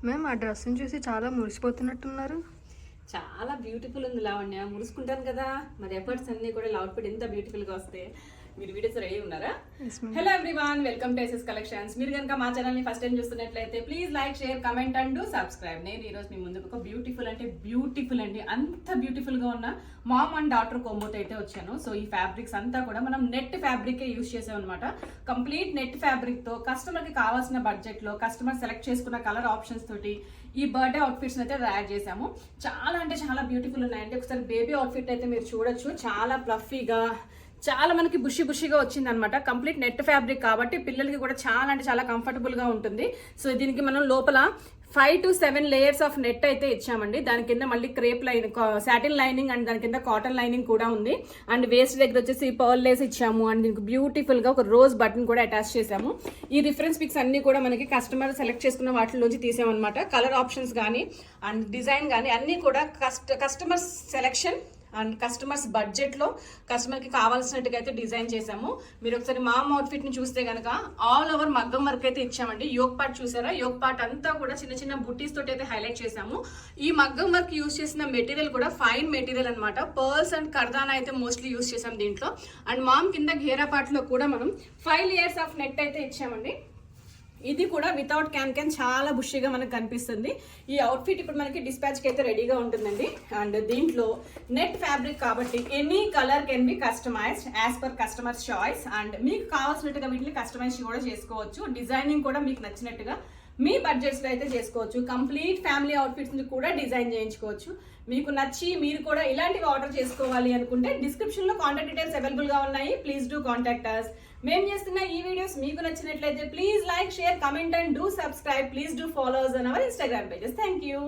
మేము ఆ డ్రెస్ని చూసి చాలా మురిసిపోతున్నట్టున్నారు. చాలా బ్యూటిఫుల్ ఉంది లావణ్య. మురుసుకుంటాను కదా, మరి ఎఫర్ట్స్ అన్ని కూడా అవుట్ఫిట్ ఎంత బ్యూటిఫుల్ గా వస్తే. మీరు వీడియోస్ రెడీ ఉన్నారా? Hello everyone, welcome to SS collections. మీరు కనుక మా ఛానల్ ని ఫస్ట్ టైం చూస్తున్నట్లయితే please like, share, comment and subscribe. నేను ఈ రోజు మీ ముందుకు ఒక బ్యూటిఫుల్ అండి, అంత బ్యూటిఫుల్ గా ఉన్న మామ్ అండ్ డాటర్ కోంబోతో అయితే వచ్చాను. సో ఈ ఫ్యాబ్రిక్స్ అంతా కూడా మనం నెట్ ఫ్యాబ్రిక్ యూస్ చేసాం అనమాట. కంప్లీట్ నెట్ ఫ్యాబ్రిక్ తో కస్టమర్ కి కావాల్సిన బడ్జెట్ లో కస్టమర్ సెలెక్ట్ చేసుకున్న కలర్ ఆప్షన్స్ తోటి ఈ బర్త్డే అవుట్ఫిట్స్ అయితే తయారు చేసాము. చాలా అంటే చాలా బ్యూటిఫుల్ ఉన్నాయండి. ఒకసారి బేబీ అవుట్ఫిట్ అయితే మీరు చూడొచ్చు. చాలా ఫ్లఫీగా, చాలా మనకి బుషిగా వచ్చింది అనమాట. కంప్లీట్ నెట్ ఫ్యాబ్రిక్ కాబట్టి పిల్లలకి కూడా చాలా అంటే చాలా కంఫర్టబుల్ గా ఉంటుంది. సో దీనికి మనం లోపల 5 to 7 లేయర్స్ ఆఫ్ నెట్ అయితే ఇచ్చామండి. దాని కింద మళ్ళీ crepe line, satin lining and దాని కింద కాటన్ లైనింగ్ కూడా ఉంది. అండ్ వేస్ట్ దగ్గర వచ్చేసి పర్ల్ లేస్ ఇచ్చాము. అండ్ దీనికి బ్యూటిఫుల్ గా ఒక రోజ్ బటన్ కూడా అటాచ్ చేసాము. ఈ రిఫరెన్స్ పిక్స్ అన్ని కూడా మనకి కస్టమర్ సెలెక్ట్ చేసుకున్న వాటిలోంచి తీసామన్నమాట. కలర్ ఆప్షన్స్ కానీ అండ్ డిజైన్ కానీ అన్ని కూడా customer selection and customers budget లో కస్టమర్ కి కావాల్సినట్టుగా అయితే డిజైన్ చేసాము. మీరు ఒకసారి మామ్ అవుట్ఫిట్ ని చూస్తే కనుక ఆల్ ఓవర్ మగ్గం వర్క్ అయితే ఇచ్చామండి. యోగ్ పార్ట్ చూసారా? యోగ్ పార్ట్ అంతా కూడా చిన్న చిన్న బుట్టీస్ తోటి అయితే హైలైట్ చేసాము. ఈ మగ్గం వర్క్ యూజ్ చేసిన మెటీరియల్ కూడా ఫైన్ మెటీరియల్ అనమాట. పర్ల్స్ అండ్ కర్దానా అయితే మోస్ట్లీ యూజ్ చేసాం దీంట్లో. అండ్ మామ్ కింద ఘేరా పార్ట్ లో కూడా మనం 5 లేయర్స్ ఆఫ్ నెట్ అయితే ఇచ్చామండి. ఇది కూడా వితౌట్ క్యాన్ చాలా బుషిగా మనకు కనిపిస్తుంది. ఈ అవుట్ఫిట్ ఇప్పుడు మనకి డిస్పాచ్కి అయితే రెడీగా ఉంటుందండి. అండ్ దీంట్లో నెట్ ఫ్యాబ్రిక్ కాబట్టి any colour can be customised as per customer choice. And మీకు కావాల్సినట్టుగా వీటిని కస్టమైజ్ కూడా చేసుకోవచ్చు. డిజైనింగ్ కూడా మీకు నచ్చినట్టుగా మీ బడ్జెట్స్ లో అయితే చేసుకోవచ్చు. కంప్లీట్ ఫ్యామిలీ అవుట్ఫిట్స్ ని కూడా డిజైన్ చేయించుకోవచ్చు. మీకు నచ్చి మీరు కూడా ఇలాంటివి ఆర్డర్ చేసుకోవాలి అనుకుంటే డిస్క్రిప్షన్ లో కాంటాక్ట్ డీటెయిల్స్ అవైలబుల్ గా ఉన్నాయి. Please do contact us. మేము చేస్తున్న ఈ వీడియోస్ మీకు నచ్చినట్లయితే please like, share, comment and do subscribe. Please do follow us on our Instagram pages. Thank you.